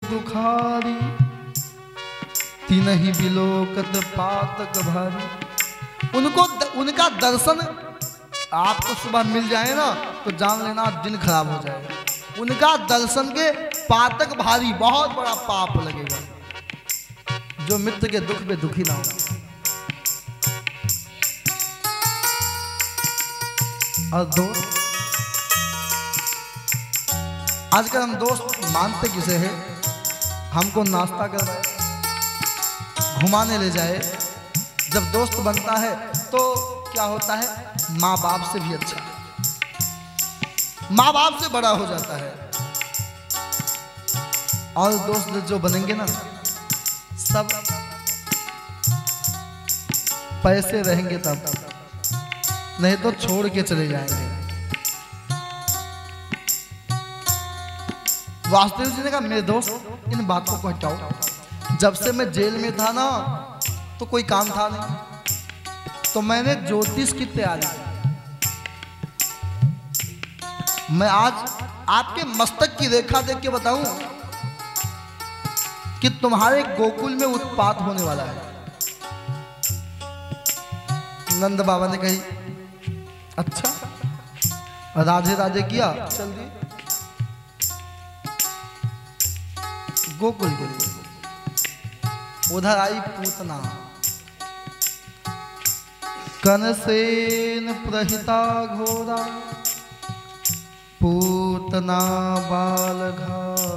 दुखारी, तिनहि बिलोकत पातक भारी। उनका दर्शन आपको सुबह मिल जाए ना तो जान लेना दिन खराब हो जाएगा। उनका दर्शन के पातक भारी, बहुत बड़ा पाप लगेगा। जो मित्र के दुख पे दुखी ना हो। और दोस्त, आजकल हम दोस्त मानते किसे हैं? हमको नाश्ता करवाए, घुमाने ले जाए। जब दोस्त बनता है तो क्या होता है, माँ बाप से भी अच्छा, माँ बाप से बड़ा हो जाता है। और दोस्त जो बनेंगे ना, सब पैसे रहेंगे तब, नहीं तो छोड़ के चले जाएंगे। वासुदेव जी ने कहा मेरे दोस्त इन बातों को हटाओ। जब से मैं जेल में था ना तो कोई काम था नहीं, तो मैंने ज्योतिष की तैयारी की। मैं आज आपके मस्तक की रेखा देख के बताऊं कि तुम्हारे गोकुल में उत्पात होने वाला है। नंद बाबा ने कही अच्छा, राधे राधे किया, चल दी गोकुल के लिए। उधर आई पूतना, कनसेन प्रहिता घोरा, पूतना बालघातिनी,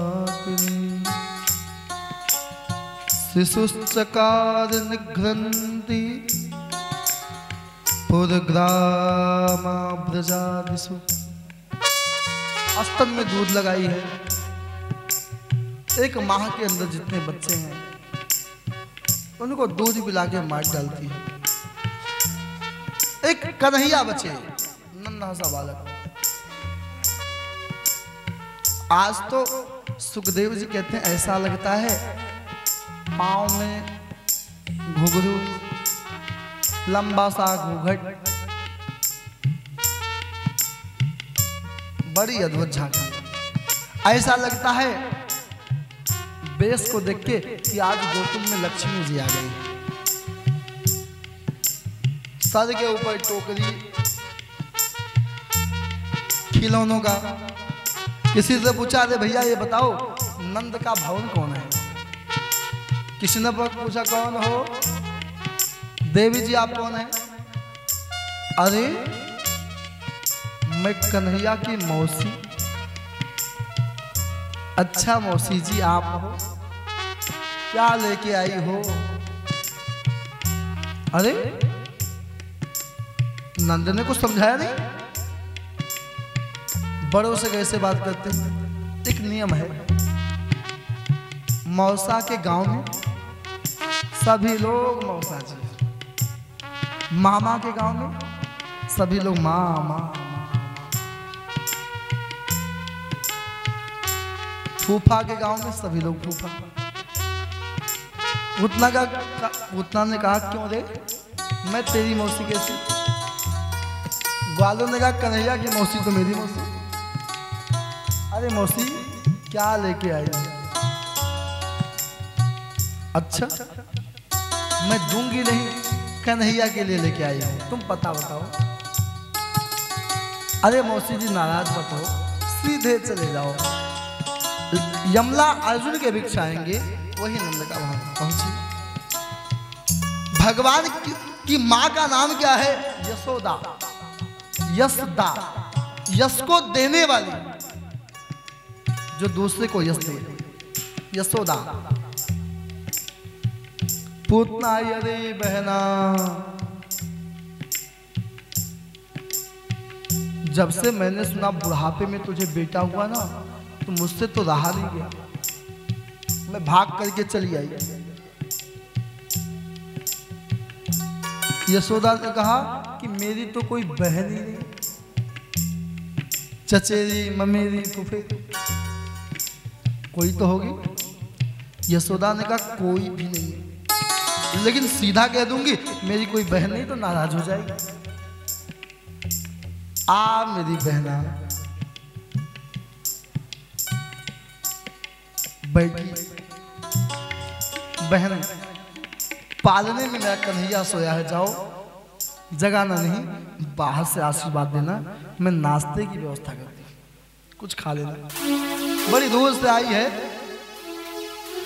शिशुश्चकार निघ्रन्ति, पुरग्रामा ब्रजादिषु। स्तन में दूध लगाई है, एक माह के अंदर जितने बच्चे हैं उनको दूध पिला के मार डालती है। एक कन्हैया बचे, नन्हा सा बालक। आज तो सुखदेव जी कहते हैं ऐसा लगता है पांव में घुघरू, लंबा सा घूंघट, बड़ी अद्भुत झांकी। ऐसा लगता है बेस को देख के कि आज गोकुल में लक्ष्मी जी आ गई। सर के ऊपर टोकरी खिलौनों का। किसी से पूछा अरे भैया ये बताओ नंद का भवन कौन है? किसी ने पूछा कौन हो? देवी जी आप कौन है? अरे मैं कन्हैया की मौसी। अच्छा मौसी जी आप हो, क्या लेके आई हो? अरे नंद ने कुछ समझाया नहीं। बड़ों से कैसे बात करते हैं? एक नियम है, मौसा के गांव में सभी लोग मौसा जी, मामा के गांव में सभी लोग मामा, फूफा के गांव में सभी लोग फूफा। उतना ने कहा क्यों रे, मैं तेरी मौसी कैसी? ग्वालों ने कहा कन्हैया की मौसी तो मेरी मौसी। अरे मौसी क्या लेके आई? अच्छा मैं दूंगी नहीं, कन्हैया के लिए लेके आई हूं, तुम पता बताओ। अरे मौसी जी नाराज मत हो, सीधे चले जाओ। यमला अर्जुन के भिक्षा आएंगे, वही नंद का वहां पहुंची। भगवान की मां का नाम क्या है? यशोदा। यशदा, यश को देने वाली, जो दूसरे को यश दे, यशोदा। पूतना अरे बहना, जब से मैंने सुना बुढ़ापे में तुझे बेटा हुआ ना, तो मुझसे तो रहा नहीं गया, मैं भाग करके चली आई। यशोदा ने कहा कि मेरी तो कोई बहन ही नहीं, चचेरी ममेरी फुफेरी कोई तो होगी। यशोदा ने कहा कोई भी नहीं, लेकिन सीधा कह दूंगी मेरी कोई बहन नहीं तो नाराज हो जाएगी। आ मेरी बहना, बेटी बहन पालने में मेरा कन्हैया सोया है, जाओ जगाना नहीं, बाहर से आशीर्वाद देना, मैं नाश्ते की व्यवस्था करती हूँ, कुछ खा लेना। बड़ी दूर से आई है,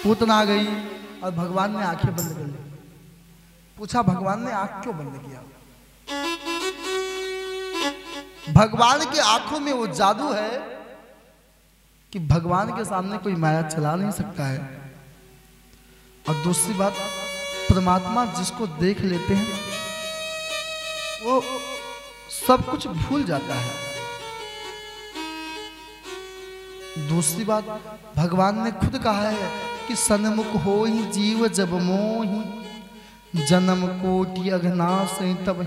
पूतना आ गई और भगवान ने आंखें बंद कर ली। पूछा भगवान ने आंख क्यों बंद किया? भगवान की आंखों में वो जादू है कि भगवान के सामने कोई माया चला नहीं सकता है। और दूसरी बात, परमात्मा जिसको देख लेते हैं वो सब कुछ भूल जाता है। दूसरी बात, भगवान ने खुद कहा है कि सन्मुख हो ही जीव जब मोहि, जन्म कोटि अघनाश तब।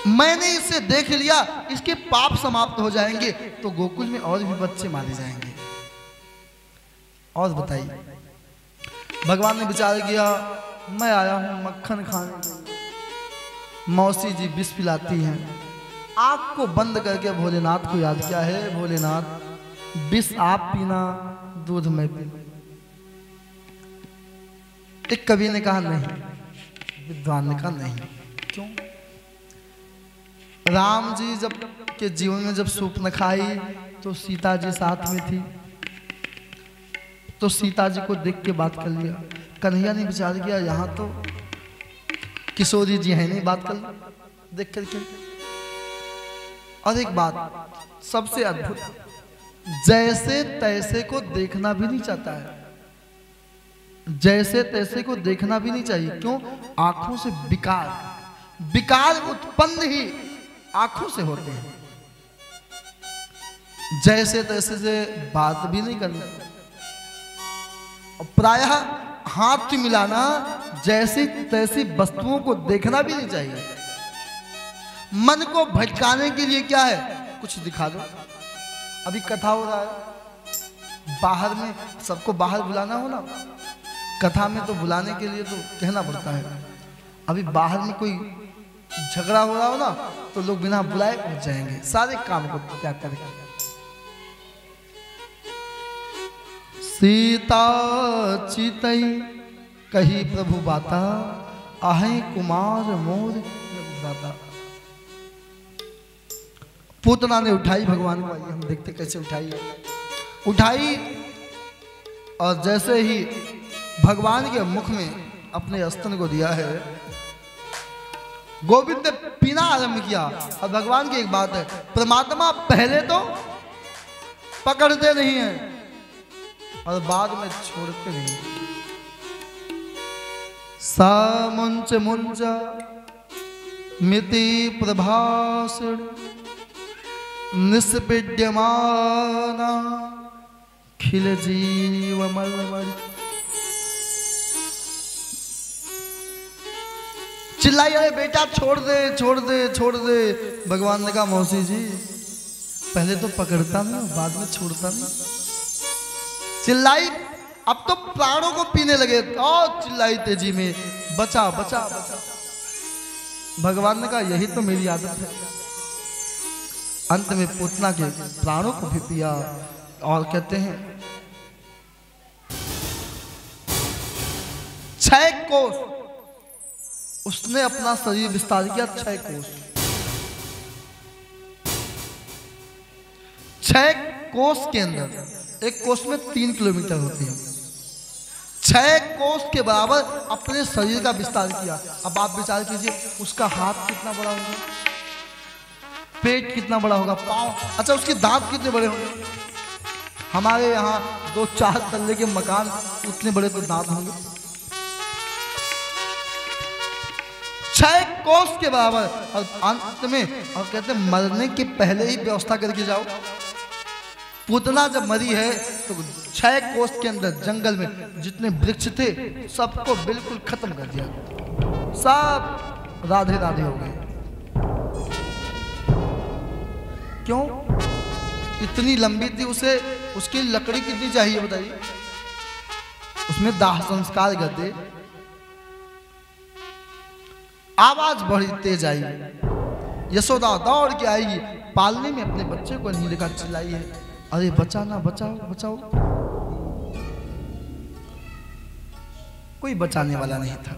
मैंने इसे देख लिया, इसके पाप समाप्त हो जाएंगे तो गोकुल में और भी बच्चे मारे जाएंगे। और बताइए, भगवान ने विचार किया, मैं आया हूं मक्खन खाने, मौसी जी विष पिलाती हैं, आंख को बंद करके भोलेनाथ को याद किया है, भोलेनाथ विष आप पीना, दूध में पीना। एक कवि ने कहा नहीं, विद्वान ने कहा नहीं। क्यों? राम जी जब के जीवन में जब सूप न खाई तो सीता जी साथ में थी, तो सीता जी को देख के बात कर लिया। कन्हैया ने विचार किया, यहाँ तो किशोरी जी है नहीं, बात कर देख करके। और एक बात सबसे अद्भुत, जैसे तैसे को देखना भी नहीं चाहता है, जैसे तैसे को देखना भी नहीं चाहिए। क्यों? आंखों से विकार उत्पन्न ही आंखों से होते हैं। जैसे तैसे से बात भी नहीं करना, और प्रायः हाथ मिलाना, जैसी तैसी वस्तुओं को देखना भी नहीं चाहिए। मन को भटकाने के लिए क्या है, कुछ दिखा दो। अभी कथा हो रहा है, बाहर में सबको बाहर बुलाना हो ना, कथा में तो बुलाने के लिए तो कहना पड़ता है। अभी बाहर में कोई झगड़ा हो रहा हो ना, तो लोग बिना बुलाए पहुंच जाएंगे, सारे काम को त्याग करके। सीता चितई कही प्रभु बाता, आहे कुमार मोर दाता। पूतना ने उठाई भगवान को, हम देखते कैसे उठाई, और जैसे ही भगवान के मुख में अपने स्तन को दिया है, गोविंद ने पीना आरंभ किया। और भगवान की एक बात है, परमात्मा पहले तो पकड़ते नहीं हैं और बाद में छोड़ते नहीं। सा मुंच मुंच मिति प्रभाषण निष्पीड्यमाना खिल जीव मलमल। चिल्लाई, अरे बेटा छोड़ दे छोड़ दे छोड़ दे। भगवान ने कहा, मौसी जी पहले तो पकड़ता ना, बाद में छोड़ता ना। चिल्लाई, अब तो प्राणों को पीने लगे, और चिल्लाई तेजी में, बचा बचा बचा। भगवान ने कहा, यही तो मेरी आदत है। अंत में पूतना के प्राणों को भी पिया, और कहते हैं 6 कोस उसने अपना शरीर विस्तार किया। 6 कोस, 6 कोस के अंदर, एक कोस में 3 किलोमीटर होती है, 6 कोस के बराबर अपने शरीर का विस्तार किया। अब आप विचार कीजिए, उसका हाथ कितना बड़ा होगा, पेट कितना बड़ा होगा, पाँव, अच्छा उसके दांत कितने बड़े होंगे। हमारे यहाँ 2-4 तल्ले के मकान उतने बड़े तो दांत होंगे। 6 कोस के बराबर। और अंत में और कहते हैं मरने के पहले ही व्यवस्था करके जाओ। पूतना जब मरी है तो 6 कोस के अंदर जंगल में जितने वृक्ष थे सबको बिल्कुल खत्म कर दिया, सब राधे राधे हो गए। क्यों? इतनी लंबी थी, उसे उसकी लकड़ी कितनी चाहिए बताइए। उसमें दाह संस्कार कर दे। आवाज बड़ी तेज आई, यशोदा दौड़ के आई, पालने में अपने बच्चे को नहीं देखा, चिल्लाई है, अरे बचाना, बचाओ बचाओ। कोई बचाने वाला नहीं था।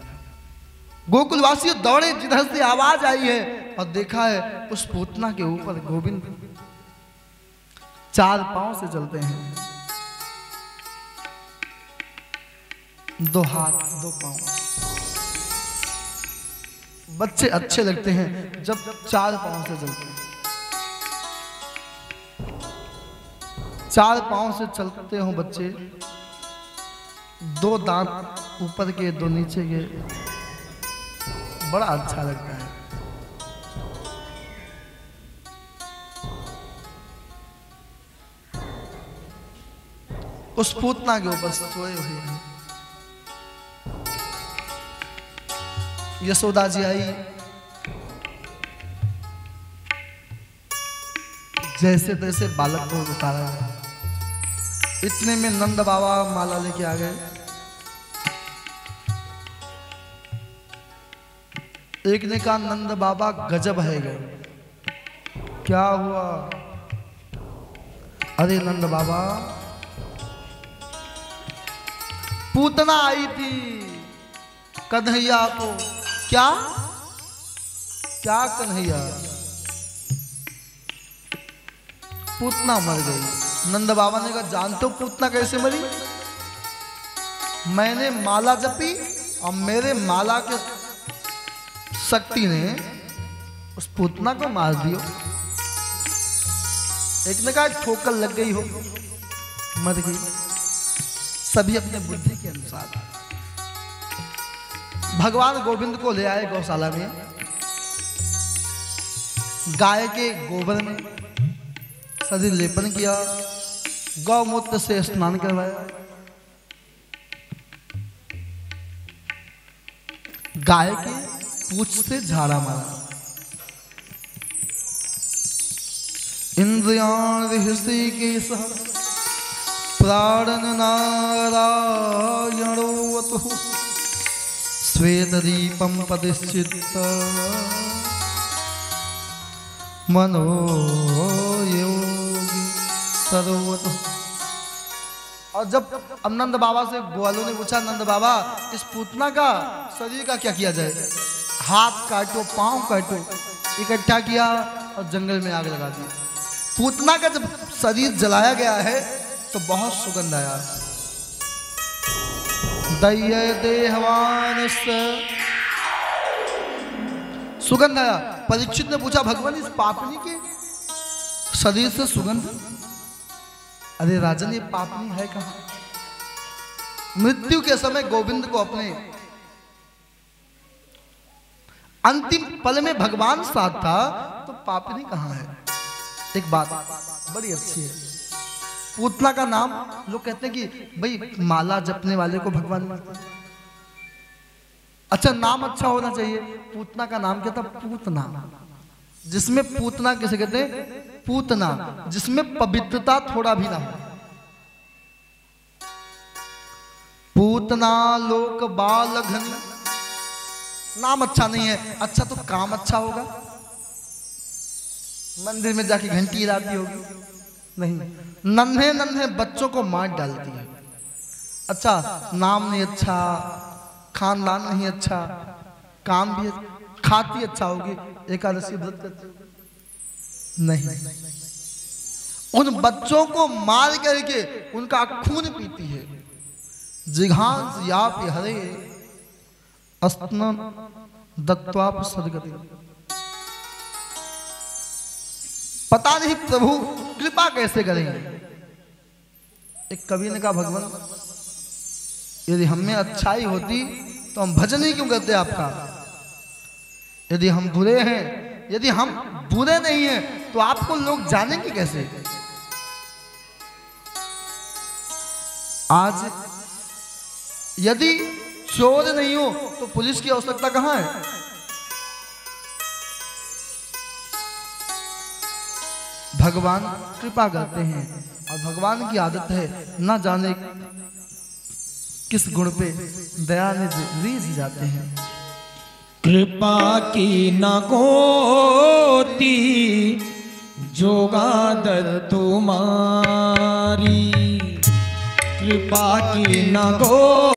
गोकुलवासी दौड़े जिधर से आवाज आई है और देखा है उस पूतना के ऊपर गोविंद 4 पांव से चलते हैं, 2 हाथ 2 पांव। बच्चे अच्छे लगते हैं जब 4 पांव से चलते हैं। 4 पांव से चलते हो बच्चे, 2 दांत ऊपर के 2 नीचे के, बड़ा अच्छा लगता है। उस पूतना के ऊपर सोए हुए हैं। यशोदा जी आई, जैसे तैसे बालक को उतारा। इतने में नंद बाबा माला लेके आ गए। एक ने कहा नंद बाबा गजब है गए। क्या हुआ? अरे नंद बाबा, पूतना आई थी कन्हैया को। क्या क्या कन्हैया? पूतना मर गई। नंद बाबा ने कहा जानते हो पूतना कैसे मरी? मैंने माला जपी और मेरे माला के शक्ति ने उस पूतना को मार दियो। एक ने कहा ठोकर लग गई हो, मर गई। सभी अपने बुद्धि के अनुसार भगवान गोविंद को ले आए गौशाला में। गाय के गोबर में शरीर लेपन किया, गौमूत्र से स्नान करवाया। गाय के पूंछ से झाड़ा मारा। इंद्रियाण ऋषिकेश प्राणन नारायणोऽवतु श्वेतदीपं प्रतिष्ठित मनोयोगी सर्वतो। और जब नंद बाबा से ग्वालों ने पूछा नंद बाबा इस पूतना का शरीर का क्या किया जाए? हाथ काटो, पांव काटो। इकट्ठा किया और जंगल में आग लगा दी। पूतना का जब शरीर जलाया गया है तो बहुत सुगंध आया। दह्य देहवान सुगंध आया। परीक्षित ने पूछा भगवान इस पापनी के शरीर से सुगंध? अरे राजन ये पापनी है कहां? मृत्यु के समय गोविंद को अपने अंतिम पल में भगवान साथ था तो पापनी कहां है? एक बात बड़ी अच्छी है। पूतना का नाम लोग कहते हैं कि भाई माला जपने वाले को भगवान मारते हैं। अच्छा नाम अच्छा होना चाहिए। पूतना का नाम क्या था? पूतना। जिसमें पूतना किसे कहते हैं? पूतना, जिसमें पवित्रता थोड़ा भी ना हो। पूतना लोक बाल घन, नाम अच्छा नहीं है। अच्छा तो काम अच्छा होगा। मंदिर में जाके घंटी हिलाती होगी? नहीं, नन्हे नन्हे बच्चों को मार डालती है। अच्छा नाम नहीं अच्छा, खानदान नहीं अच्छा, काम भी खाती अच्छा होगी, एकादशी व्रत करती होगी? नहीं, उन बच्चों को मार करके उनका खून पीती है। जिघांस याप हरे अस्तन दत्वाप सदगति। पता नहीं प्रभु कृपा कैसे करेंगे। एक कवि ने कहा भगवान यदि हम में अच्छाई होती तो हम भजन ही क्यों करते आपका? यदि हम बुरे हैं, यदि हम बुरे नहीं हैं तो आपको लोग जानेंगे कैसे? आज यदि चोर नहीं हो तो पुलिस की आवश्यकता कहां है? भगवान कृपा करते हैं और भगवान की आदत है ना जाने किस गुण पे दया ने रीझ जाते हैं। कृपा की न कोती जोगादर तुम्हारी, कृपा की न गो